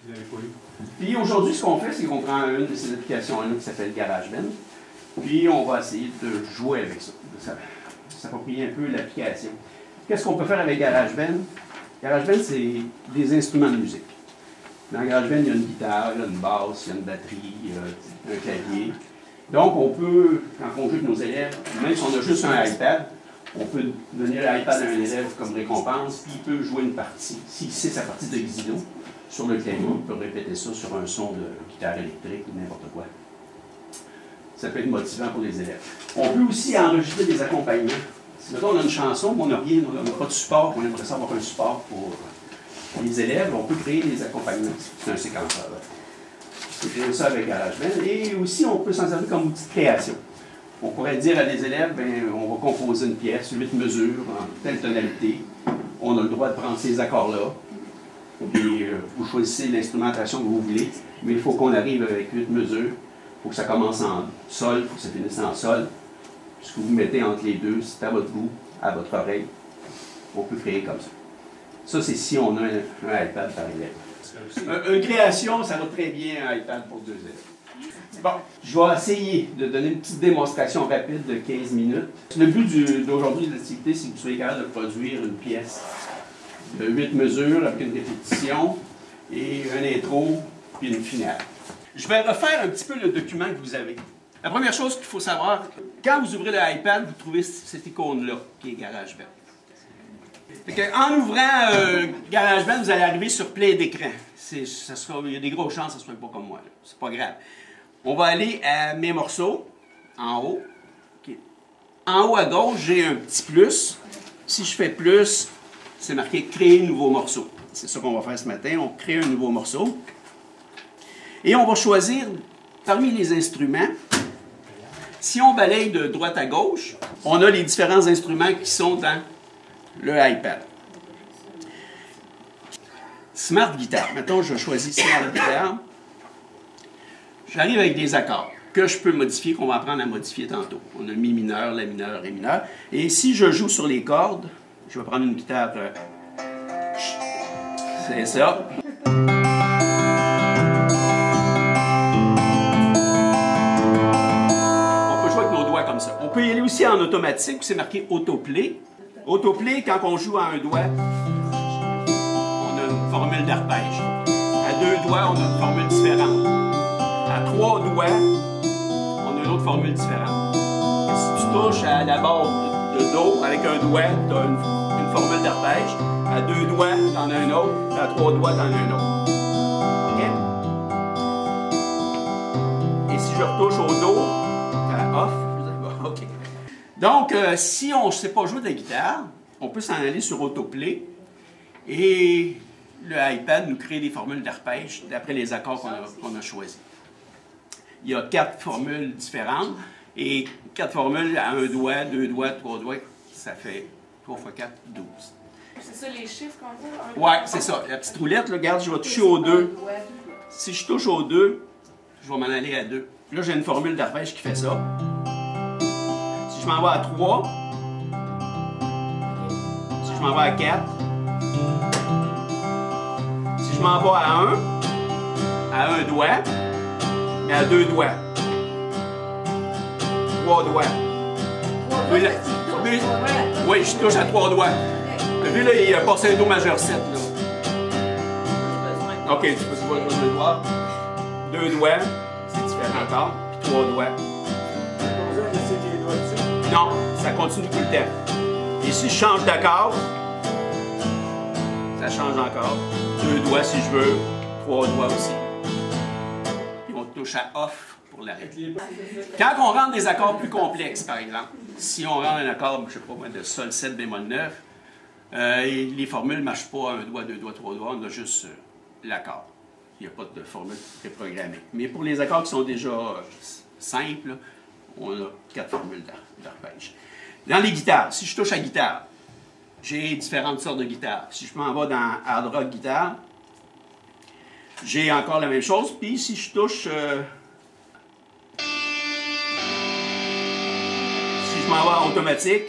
vous n'avez pas eu. Puis aujourd'hui, ce qu'on fait, c'est qu'on prend une de ces applications-là qui s'appelle GarageBand, puis on va essayer de jouer avec ça, de s'approprier un peu l'application. Qu'est-ce qu'on peut faire avec GarageBand? GarageBand, c'est des instruments de musique. Dans GarageBand, il y a une guitare, il y a une basse, il y a une batterie, il y a un clavier. Donc, on peut, quand on joue avec nos élèves, même si on a juste un iPad, on peut donner l'iPad à un élève comme récompense, puis il peut jouer une partie. S'il sait sa partie de Xylo, sur le clavier, il peut répéter ça sur un son de guitare électrique ou n'importe quoi. Ça peut être motivant pour les élèves. On peut aussi enregistrer des accompagnements. Si mettons, on a une chanson, mais on n'a rien, on n'a pas de support, on aimerait ça avoir un support pour les élèves, on peut créer des accompagnements. C'est un séquenceur. C'est créer ça avec GarageBand. Et aussi, on peut s'en servir comme outil de création. On pourrait dire à des élèves, bien, on va composer une pièce, 8 mesures, en telle tonalité. On a le droit de prendre ces accords-là. Puis vous choisissez l'instrumentation que vous voulez, mais il faut qu'on arrive avec 8 mesures. Il faut que ça commence en sol, il faut que ça finisse en sol. Ce que vous mettez entre les deux, c'est à votre goût, à votre oreille. On peut créer comme ça. Ça, c'est si on a un iPad par élève. Une création, ça va très bien un iPad pour 2 élèves. Bon, je vais essayer de donner une petite démonstration rapide de 15 minutes. Le but d'aujourd'hui de l'activité, c'est que vous soyez capable de produire une pièce de 8 mesures avec une répétition et un intro puis une finale. Je vais refaire un petit peu le document que vous avez. La première chose qu'il faut savoir, quand vous ouvrez l'iPad, vous trouvez cette icône-là, qui est GarageBand. En ouvrant GarageBand, vous allez arriver sur Play d'écran. Il y a des grosses chances que ce ne soit pas comme moi. C'est pas grave. On va aller à Mes morceaux, en haut. Okay. En haut à gauche, j'ai un petit plus. Si je fais plus, c'est marqué « Créer nouveau morceau ». C'est ça qu'on va faire ce matin. On crée un nouveau morceau. Et on va choisir, parmi les instruments, si on balaye de droite à gauche, on a les différents instruments qui sont dans le iPad. Smart Guitar. Mettons, je choisis Smart Guitar. J'arrive avec des accords que je peux modifier, qu'on va apprendre à modifier tantôt. On a Mi mineur, La mineur, Ré mineur. Et si je joue sur les cordes, je vais prendre une guitare. C'est ça. On peut jouer avec nos doigts comme ça. On peut y aller aussi en automatique, où c'est marqué autoplay. Autoplay, quand on joue à un doigt, on a une formule d'arpège. À 2 doigts, on a une formule différente. À 3 doigts, on a une autre formule différente. Et si tu touches à la barre de Do avec un doigt, tu as une formule d'arpège. À 2 doigts, tu en as un autre. À 3 doigts, tu en as un autre. OK? Et si je retouche au Do, à off, OK. Donc, si on ne sait pas jouer de la guitare, on peut s'en aller sur Autoplay et le iPad nous crée des formules d'arpège d'après les accords qu'on a choisis. Il y a 4 formules différentes et 4 formules à 1 doigt, 2 doigts, 3 doigts, ça fait 3 x 4, 12. C'est ça les chiffres qu'on dit? Oui, c'est ça. La petite roulette, là, regarde, je vais toucher au 2. Si je touche au 2, je vais m'en aller à 2. Là, j'ai une formule d'arpège qui fait ça. Si je m'en vais à 3, si je m'en vais à 4, si je m'en vais à 1 doigt, et à 2 doigts, 3 doigts. Oui, je touche à 3 doigts. Vu là, il a passé un Do majeur 7. Là. OK, tu peux voir le doigt. 2 doigts, c'est différent encore. Puis 3 doigts. Non, ça continue tout le temps. Et si je change d'accord, ça change encore. 2 doigts si je veux, 3 doigts aussi. Puis on touche à off pour l'arrêt. Quand on rentre des accords plus complexes, par exemple, si on rentre un accord, je ne sais pas moi, de Sol 7 bémol 9, les formules ne marchent pas 1 doigt, 2 doigts, 3 doigts, on a juste l'accord. Il n'y a pas de formule préprogrammée. Mais pour les accords qui sont déjà simples, on a 4 formules d'arpège. Dans les guitares, si je touche à guitare, j'ai différentes sortes de guitares. Si je m'en vais dans Hard Rock Guitare, j'ai encore la même chose. Puis si je touche... si je m'en vais en automatique,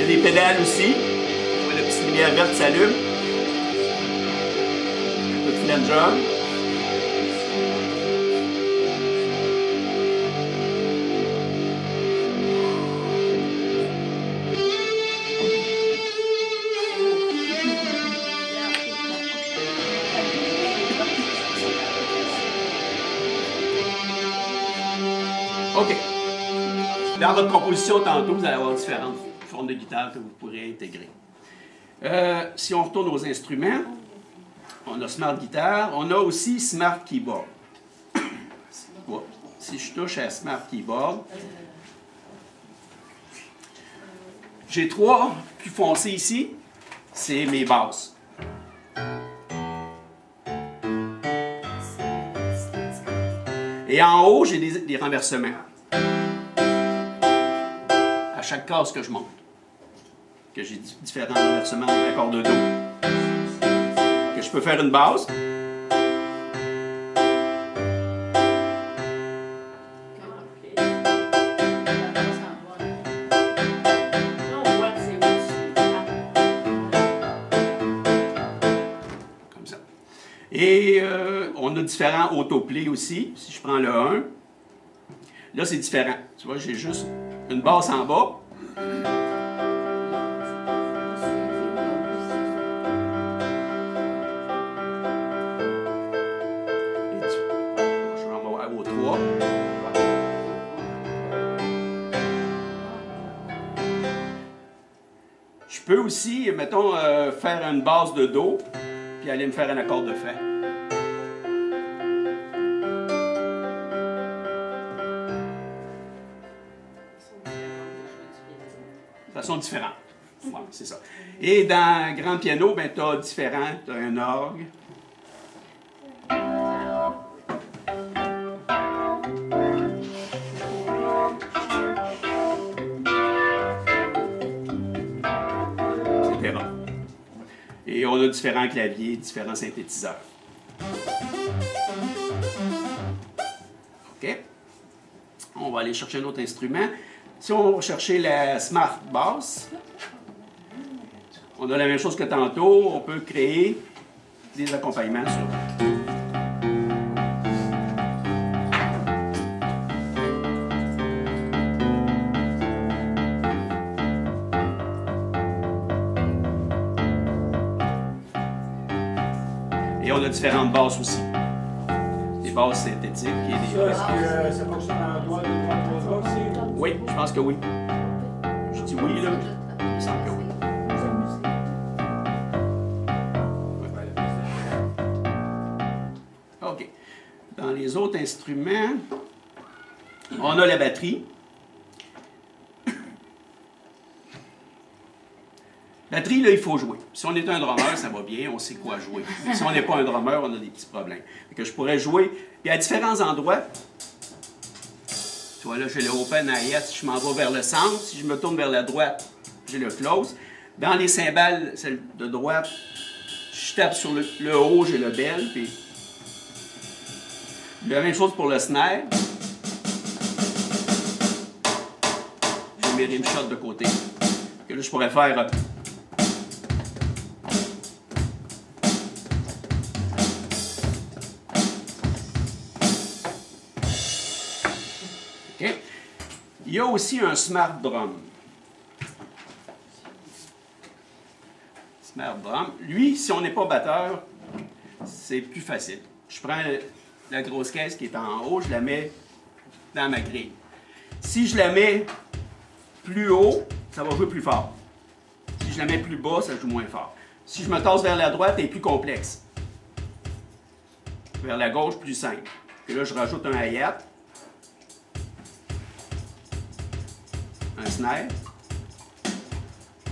a des pédales aussi. On voit la petite lumière verte s'allume. Un peu de flanger. OK. Dans votre composition, tantôt, vous allez avoir différentes formes de guitare que vous pourrez intégrer. Si on retourne aux instruments, on a Smart Guitar, on a aussi Smart Keyboard. Si je touche à Smart Keyboard, j'ai 3 plus foncés ici, c'est mes basses. Et en haut, j'ai des renversements. À chaque case que je monte. Que j'ai différents renversements d'accords de Do. Que je peux faire une basse. Comme ça. Et on a différents autoplays aussi. Si je prends le 1, là c'est différent. Tu vois, j'ai juste une basse en bas. Je vais au 3. Je peux aussi, mettons, faire une basse de Do, puis aller me faire un accord de Fa. De façon différente. Ouais, c'est ça. Et dans grand piano, ben, tu as différent. Tu as un orgue. Etc. Et on a différents claviers, différents synthétiseurs. OK. On va aller chercher un autre instrument. Si on va chercher la Smart Bass, on a la même chose que tantôt. On peut créer des accompagnements sur. Et on a différentes basses aussi. Des basses synthétiques et des. Est-ce que ça fonctionne en droit aussi? Oui, je pense que oui. Je dis oui, là. Il me semble que oui. OK. Dans les autres instruments, on a la batterie. Batterie, là, il faut jouer. Si on est un drummer, ça va bien, on sait quoi jouer. Mais si on n'est pas un drummer, on a des petits problèmes. Fait que je pourrais jouer. Puis à différents endroits, tu vois, là, j'ai le open hi-hat, si je m'en vais vers le centre. Si je me tourne vers la droite, j'ai le close. Dans les cymbales, celle de droite, je tape sur le haut, j'ai le bell. Puis la même chose pour le snare. J'ai mes rimshots de côté. Que là, je pourrais faire. OK. Il y a aussi un Smart Drum. Smart Drum. Lui, si on n'est pas batteur, c'est plus facile. Je prends la grosse caisse qui est en haut, je la mets dans ma grille. Si je la mets plus haut, ça va jouer plus fort. Si je la mets plus bas, ça joue moins fort. Si je me tasse vers la droite, elle est plus complexe. Vers la gauche, plus simple. Et là, je rajoute un hi-hat. Un snare.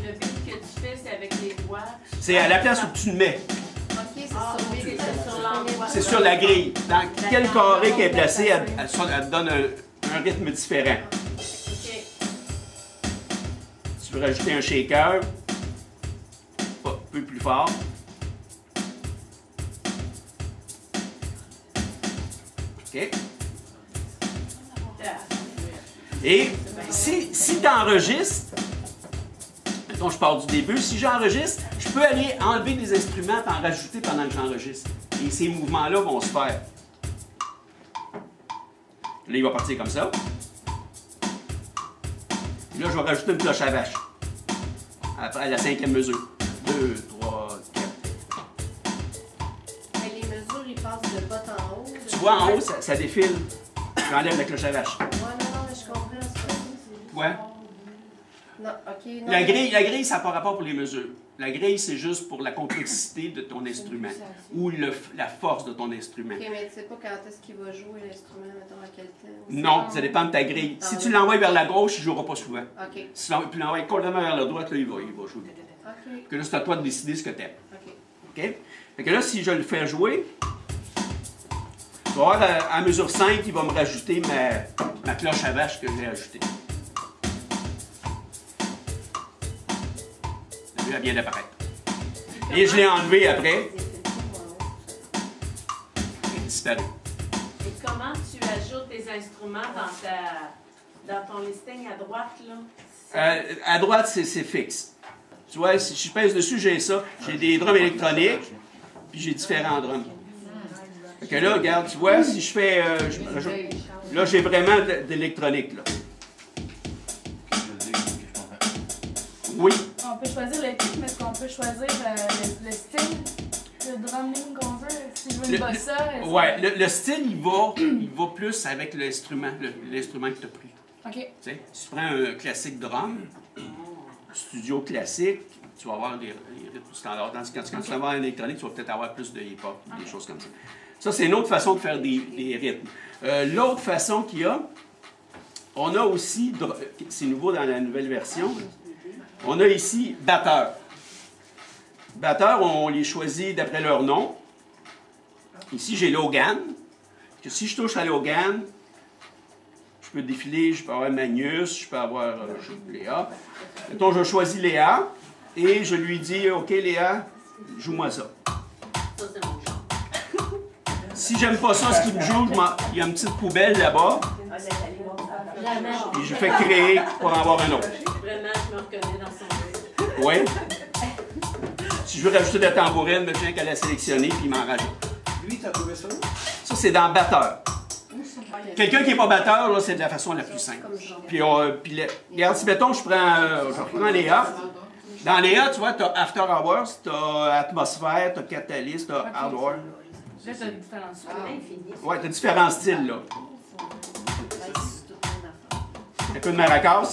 Le beat que tu fais, c'est avec les doigts. C'est à la place où tu le mets. OK, c'est sur l'endroit. C'est sur la grille. Dans quel carré qu'elle est placée, elle te donne un rythme différent. OK. Tu peux rajouter un shaker. Un peu plus fort. OK. Et si tu enregistres Mettons, je pars du début. Si j'enregistre, je peux aller enlever des instruments et en rajouter pendant que j'enregistre. Et ces mouvements-là vont se faire. Là, il va partir comme ça. Et là, je vais rajouter une cloche à vache. Après la 5e mesure. 2, 3, 4. Mais les mesures, ils passent de bas en haut. Tu vois, en haut, ça défile. J'enlève la cloche à vache. Ouais, non, mais je comprends. C'est pas ça. Ouais. Non, ok. Non, La grille, ça n'a pas rapport pour les mesures. La grille, c'est juste pour la complexité de ton instrument ou la force de ton instrument. Ok, mais tu sais pas quand est-ce qu'il va jouer l'instrument, mettons à quel temps? Non, ça dépend de ta grille. Si tu l'envoies vers la gauche, il ne jouera pas souvent. Ok. Si tu l'envoies complètement vers la droite, là, il va jouer. Ok. Que là, c'est à toi de décider ce que tu aimes. Ok. OK? Fait que là, si je le fais jouer, tu vas voir à mesure 5, il va me rajouter ma cloche à vache que j'ai ajoutée. Elle vient d'apparaître. Et je l'ai enlevé après. Elle est disparue. Et comment tu ajoutes tes instruments dans ton listing à droite, là? À droite, c'est fixe. Tu vois, si je pèse dessus, j'ai ça. J'ai des drums électroniques, puis j'ai différents drums. Fait que là, regarde, tu vois, si je fais... là, j'ai vraiment d'électronique, là. Oui. On peut choisir le type, mais est-ce qu'on peut choisir le style, le drumming qu'on veut? Si je veux une bossa... Ouais, le style, il va plus avec l'instrument que tu as pris. OK. Tu sais, si tu prends un classique drum, studio classique, tu vas avoir des rythmes standards. Quand tu vas avoir un électronique, tu vas peut-être avoir plus de hip-hop, des choses comme ça. Ça, c'est une autre façon de faire des rythmes. L'autre façon qu'il y a, on a aussi, c'est nouveau dans la nouvelle version, on a ici batteur. Batteur, on les choisit d'après leur nom. Ici, j'ai Logan. Que si je touche à Logan, je peux défiler, je peux avoir Magnus, je peux avoir Léa. Mettons, je choisis Léa et je lui dis, OK, Léa, joue-moi ça. Ça, c'est mon genre. Si j'aime pas ça, ce qu'il me joue, il y a une petite poubelle là-bas. Vraiment. Et je fais créer pour en avoir un autre. Vraiment, je me reconnais dans son jeu. Oui. Si je veux rajouter de la tambourine, je viens qu'à la sélectionner puis il m'en rajoute. Lui, t'as trouvé ça? Ça, c'est dans batteur. Quelqu'un qui n'est pas batteur, là, c'est de la façon la plus simple. Puis, regarde, si mettons, je reprends Léa. Dans Léa, tu vois, tu as After Hours, tu as Atmosphère, tu as Catalyst, tu as Hardware. Là, tu as différents styles. Ouais, tu as différents styles, là. Un peu de maracas.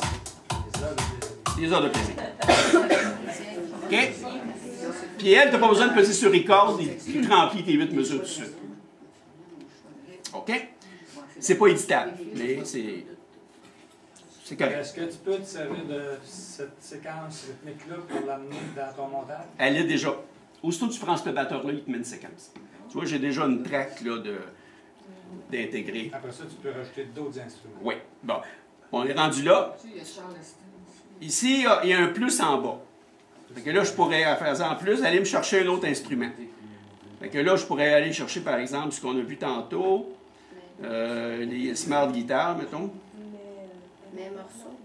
Des heures de plaisir. OK? Puis elle, tu n'as pas besoin de peser sur record, il te remplit tes 8 mesures tout de suite. OK? C'est pas éditable, mais c'est correct. Est-ce que tu peux te servir de cette séquence rythmique-là pour l'amener dans ton montage? Elle est déjà. Aussitôt que tu prends ce batteur-là, il te met une séquence. Tu vois, j'ai déjà une track là, d'intégrer. Après ça, tu peux rajouter d'autres instruments. Oui. Bon. On est rendu là. Ici, il y a un plus en bas. Fait que là, je pourrais, à faire ça en plus, aller me chercher un autre instrument. Fait que là, je pourrais aller chercher, par exemple, ce qu'on a vu tantôt, les smart guitares, mettons. Mais morceau.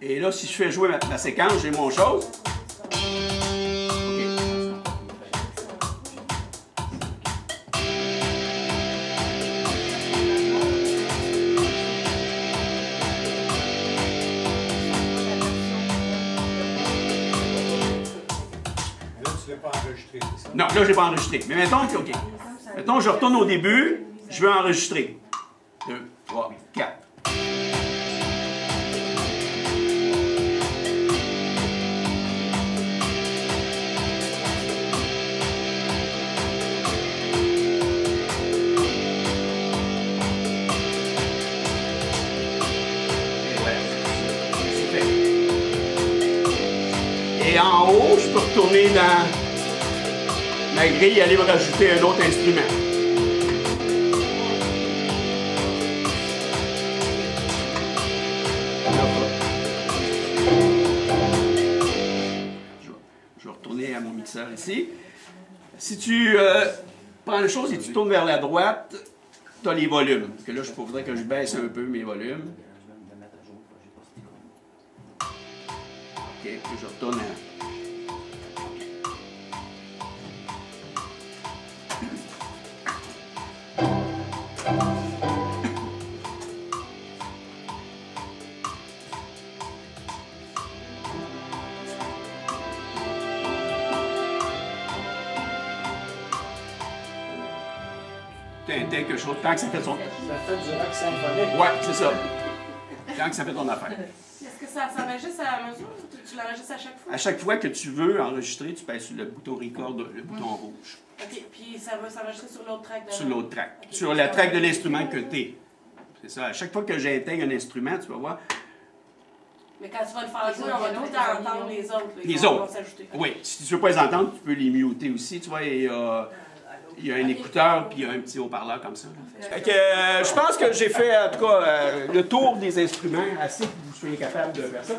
Et là, si je fais jouer ma séquence, j'ai mon chose. Non, là, je n'ai pas enregistré. Mais mettons que, OK. Mettons, je retourne au début, je veux enregistrer. 2, 3, 4. Et en haut, je peux retourner dans la grille et aller me rajouter un autre instrument. Je vais retourner à mon mixeur ici. Si tu prends les choses et tu tournes vers la droite, tu as les volumes. Parce que là, il faudrait que je baisse un peu mes volumes. puis je retourne à... quelque chose, tant que ça fait son... Ça fait du rock symphonique. Ouais, c'est ça. Tant que ça fait ton affaire. Est-ce que ça s'enregistre à la mesure ou tu l'enregistres à chaque fois? À chaque fois que tu veux enregistrer, tu pèses sur le bouton record, le bouton rouge. OK, puis ça va s'enregistrer sur l'autre track de... Sur l'autre track. Okay. Sur la track de l'instrument que tu es. C'est ça. À chaque fois que j'intègre un instrument, tu vas voir. Mais quand tu vas le faire jouer, on va tout entendre les autres. Là, Les vont autres. s'ajouter. Oui, si tu ne veux pas les entendre, tu peux les muter aussi. Tu vois, il y a un écouteur puis il y a un petit haut-parleur comme ça. Fait que, je pense que j'ai fait, en tout cas, le tour des instruments assez pour que vous soyez capable de faire ça.